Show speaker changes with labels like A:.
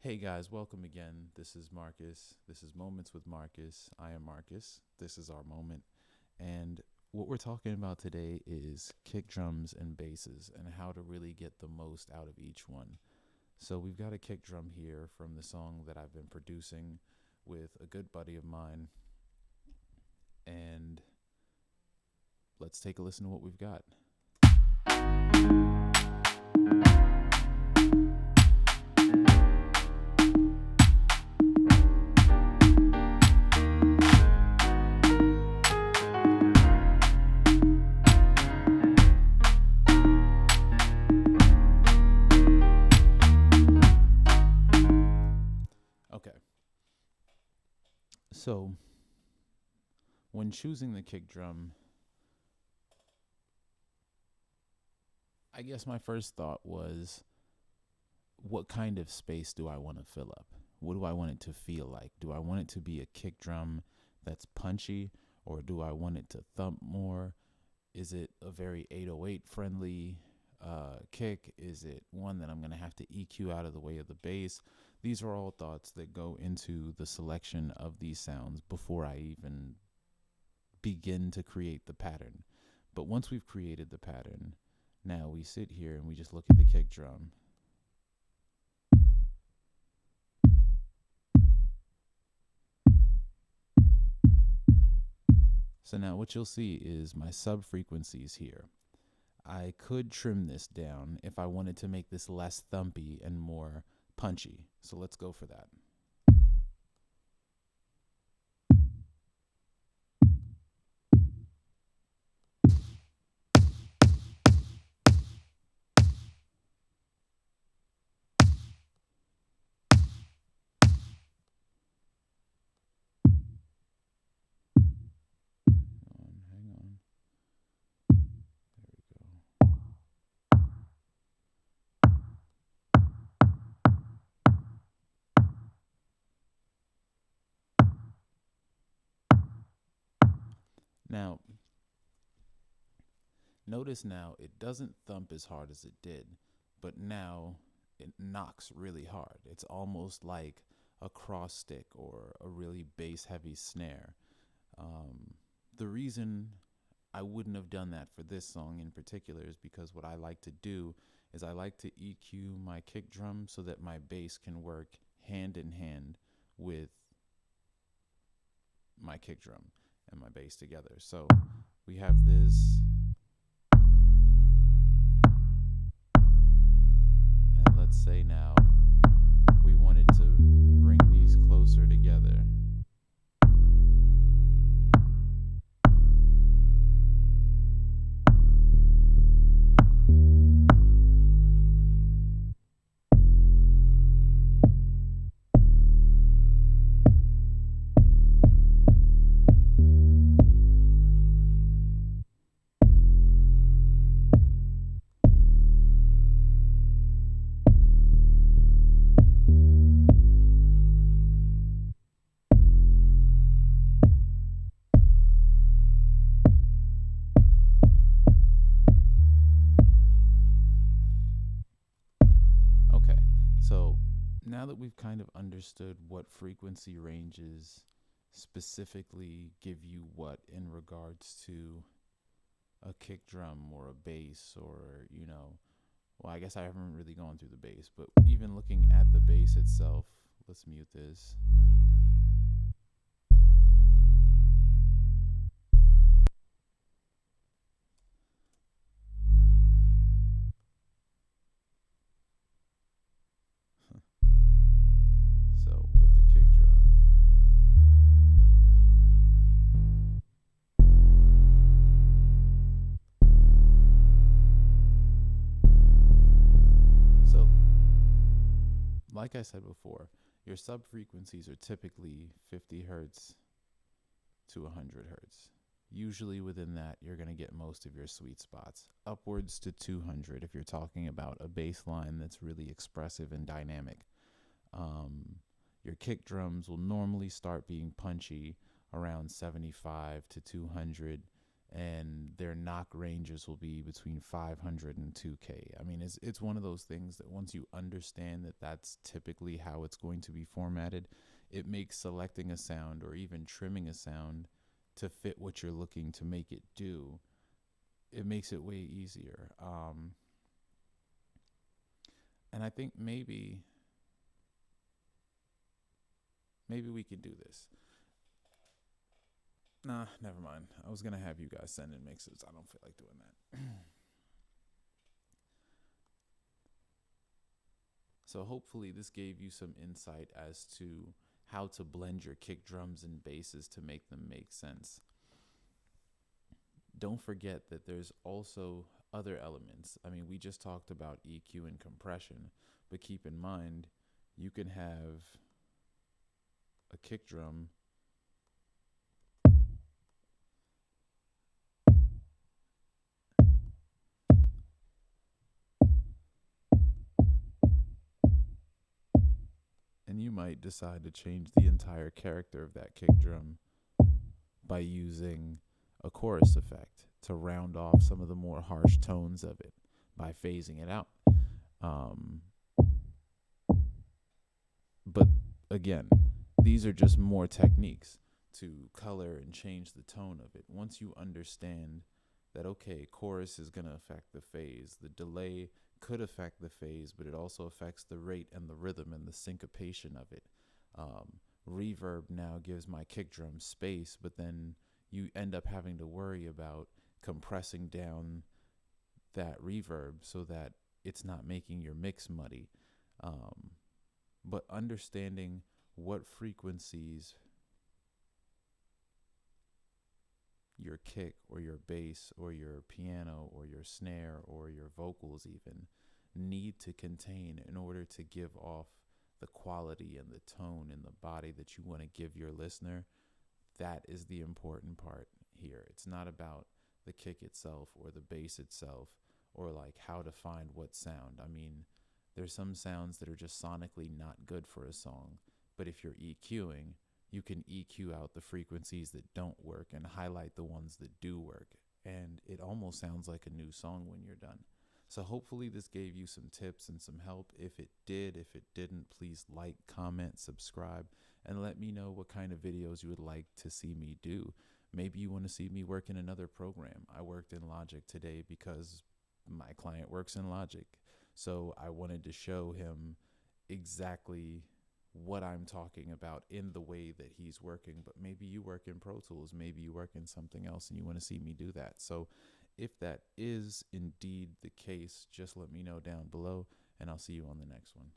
A: Hey guys, welcome again. This is Marcus. This is Moments with Marcus. I am Marcus. This is our moment. And what we're talking about today is kick drums and basses and how to really get the most out of each one. So we've got a kick drum here from the song that I've been producing with a good buddy of mine. And let's take a listen to what we've got. Okay. So when choosing the kick drum, I guess my first thought was, what kind of space do I want to fill up? What do I want it to feel like? Do I want it to be a kick drum that's punchy, or do I want it to thump more? Is it a very 808 friendly kick? Is it one that I'm going to have to EQ out of the way of the bass? These are all thoughts that go into the selection of these sounds before I even begin to create the pattern. But once we've created the pattern, now we sit here and we just look at the kick drum. So now what you'll see is my sub frequencies here. I could trim this down if I wanted to make this less thumpy and more punchy. So let's go for that. Hang on. There we go. Now, notice now it doesn't thump as hard as it did, but now it knocks really hard. It's almost like a cross stick or a really bass heavy snare. The reason I wouldn't have done that for this song in particular is because what I like to do is I like to EQ my kick drum so that my bass can work hand in hand with my kick drum and my bass together. So we have this, and let's say now we wanted to bring these closer together. Okay, so now that we've kind of understood what frequency ranges specifically give you what in regards to a kick drum or a bass, or, well, I guess I haven't really gone through the bass, but even looking at the bass itself, let's mute this. So with the kick drum, so like I said before, your sub frequencies are typically 50 hertz to 100 hertz. Usually within that, you're going to get most of your sweet spots. Upwards to 200 if you're talking about a bass line that's really expressive and dynamic. Your kick drums will normally start being punchy around 75 to 200, and their knock ranges will be between 500 and 2K. I mean, it's one of those things that once you understand that that's typically how it's going to be formatted, it makes selecting a sound or even trimming a sound to fit what you're looking to make it do. It makes it way easier. And I think maybe we can do this. Nah, never mind. I was gonna have you guys send in mixes. I don't feel like doing that. So hopefully this gave you some insight as to how to blend your kick drums and basses to make them make sense. Don't forget that there's also other elements. I mean, we just talked about EQ and compression, but keep in mind you can have a kick drum and you might decide to change the entire character of that kick drum by using a chorus effect to round off some of the more harsh tones of it by phasing it out. Um, but again, these are just more techniques to color and change the tone of it. Once you understand that, okay, chorus is going to affect the phase, the delay could affect the phase, but it also affects the rate and the rhythm and the syncopation of it. Um, Reverb now gives my kick drum space, but then you end up having to worry about compressing down that reverb so that it's not making your mix muddy. Um, but understanding what frequencies your kick or your bass or your piano or your snare or your vocals even need to contain in order to give off the quality and the tone and the body that you want to give your listener, that is the important part here. It's not about the kick itself or the bass itself or like how to find what sound. I mean, there's some sounds that are just sonically not good for a song, but if you're EQing, you can EQ out the frequencies that don't work and highlight the ones that do work. And it almost sounds like a new song when you're done. So hopefully this gave you some tips and some help. If it did, if it didn't, please like, comment, subscribe, and let me know what kind of videos you would like to see me do. Maybe you want to see me work in another program. I worked in Logic today because my client works in Logic. So I wanted to show him exactly what I'm talking about in the way that he's working. But maybe you work in Pro Tools, maybe you work in something else and you want to see me do that. So if that is indeed the case, just let me know down below and I'll see you on the next one.